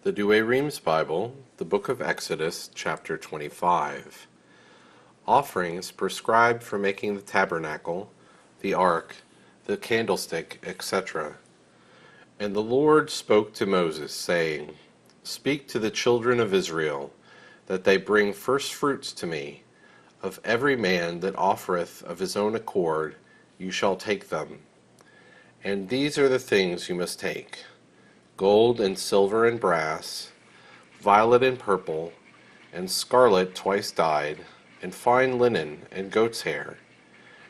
The Douay-Rheims Bible, the book of Exodus, chapter 25. Offerings prescribed for making the tabernacle, the ark, the candlestick, etc. And the Lord spoke to Moses, saying, Speak to the children of Israel, that they bring firstfruits to me. Of every man that offereth of his own accord, you shall take them. And these are the things you must take: gold and silver and brass, violet and purple, and scarlet twice dyed, and fine linen and goat's hair,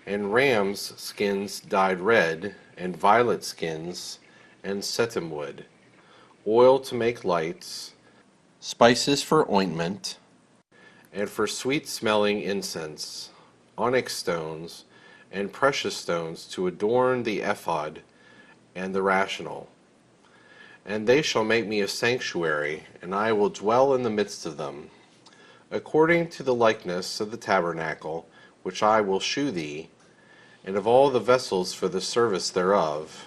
and rams' skins dyed red, and violet skins, and setim wood, oil to make lights, spices for ointment, and for sweet-smelling incense, onyx stones, and precious stones to adorn the ephod and the rational. And they shall make me a sanctuary, and I will dwell in the midst of them, according to the likeness of the tabernacle which I will shew thee, and of all the vessels for the service thereof,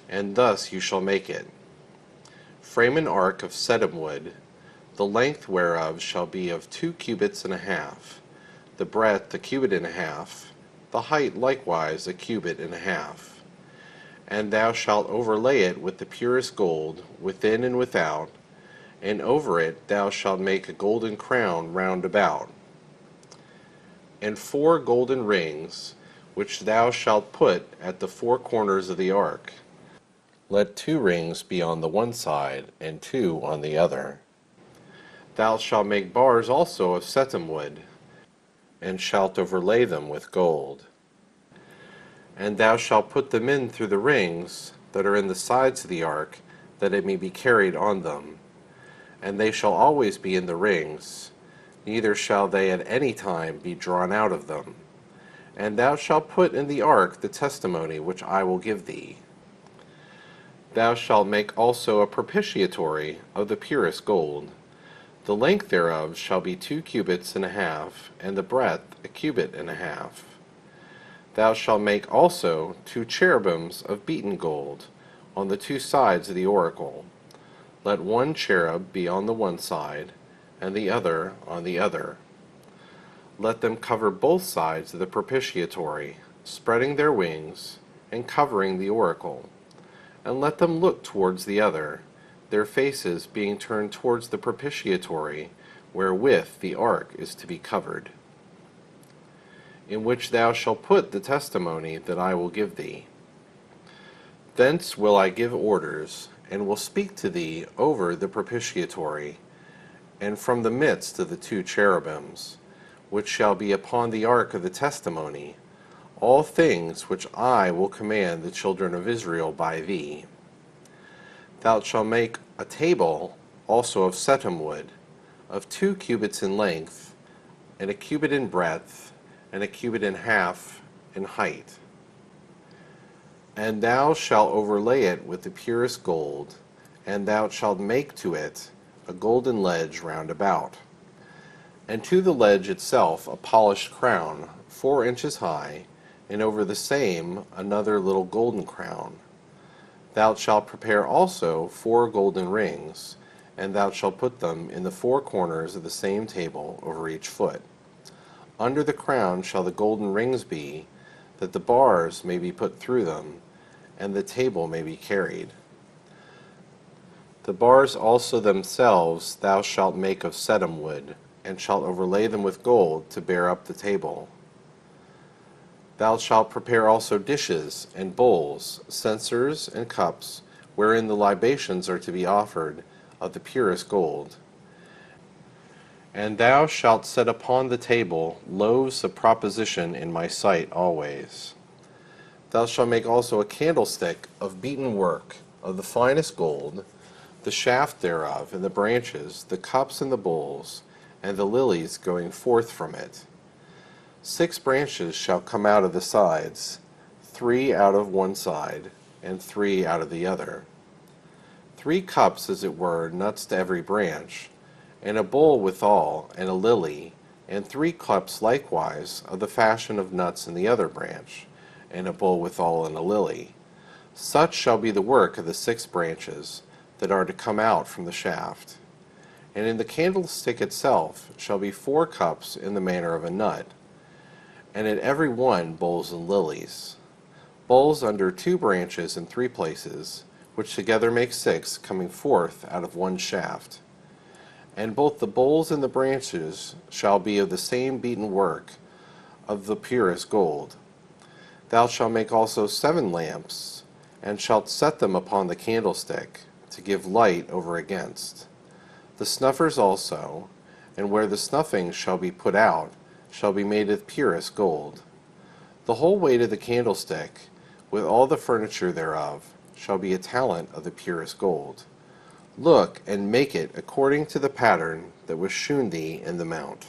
and thus you shall make it. Frame an ark of setim wood, the length whereof shall be of 2 cubits and a half, the breadth a cubit and a half, the height likewise a cubit and a half. And thou shalt overlay it with the purest gold, within and without, and over it thou shalt make a golden crown round about. And 4 golden rings, which thou shalt put at the 4 corners of the ark. Let 2 rings be on the one side, and 2 on the other. Thou shalt make bars also of setim wood, and shalt overlay them with gold. And thou shalt put them in through the rings that are in the sides of the ark, that it may be carried on them. And they shall always be in the rings, neither shall they at any time be drawn out of them. And thou shalt put in the ark the testimony which I will give thee. Thou shalt make also a propitiatory of the purest gold. The length thereof shall be 2 cubits and a half, and the breadth a cubit and a half. Thou shalt make also 2 cherubims of beaten gold, on the 2 sides of the oracle. Let 1 cherub be on the one side, and the other on the other. Let them cover both sides of the propitiatory, spreading their wings, and covering the oracle. And let them look towards the other, their faces being turned towards the propitiatory, wherewith the ark is to be covered, in which thou shalt put the testimony that I will give thee. Thence will I give orders, and will speak to thee over the propitiatory, and from the midst of the 2 cherubims, which shall be upon the ark of the testimony, all things which I will command the children of Israel by thee. Thou shalt make a table also of setim wood, of 2 cubits in length, and a cubit in breadth, and a cubit and a half in height. And thou shalt overlay it with the purest gold, and thou shalt make to it a golden ledge round about, and to the ledge itself a polished crown 4 inches high, and over the same another little golden crown. Thou shalt prepare also 4 golden rings, and thou shalt put them in the 4 corners of the same table over each foot. Under the crown shall the golden rings be, that the bars may be put through them, and the table may be carried. The bars also themselves thou shalt make of setim wood, and shalt overlay them with gold to bear up the table. Thou shalt prepare also dishes and bowls, censers and cups, wherein the libations are to be offered, of the purest gold. And thou shalt set upon the table loaves of proposition in my sight always. Thou shalt make also a candlestick of beaten work, of the finest gold, the shaft thereof, and the branches, the cups and the bowls, and the lilies going forth from it. 6 branches shall come out of the sides, 3 out of one side, and 3 out of the other. 3 cups, as it were, nuts to every branch, and a bowl withal, and a lily, and 3 cups likewise of the fashion of nuts in the other branch, and a bowl withal, and a lily. Such shall be the work of the 6 branches, that are to come out from the shaft. And in the candlestick itself shall be 4 cups in the manner of a nut, and in every one bowls and lilies. Bowls under 2 branches in 3 places, which together make 6, coming forth out of one shaft. And both the bowls and the branches shall be of the same beaten work, of the purest gold. Thou shalt make also 7 lamps, and shalt set them upon the candlestick, to give light over against. The snuffers also, and where the snuffing shall be put out, shall be made of purest gold. The whole weight of the candlestick, with all the furniture thereof, shall be a talent of the purest gold. Look and make it according to the pattern that was shewn thee in the mount.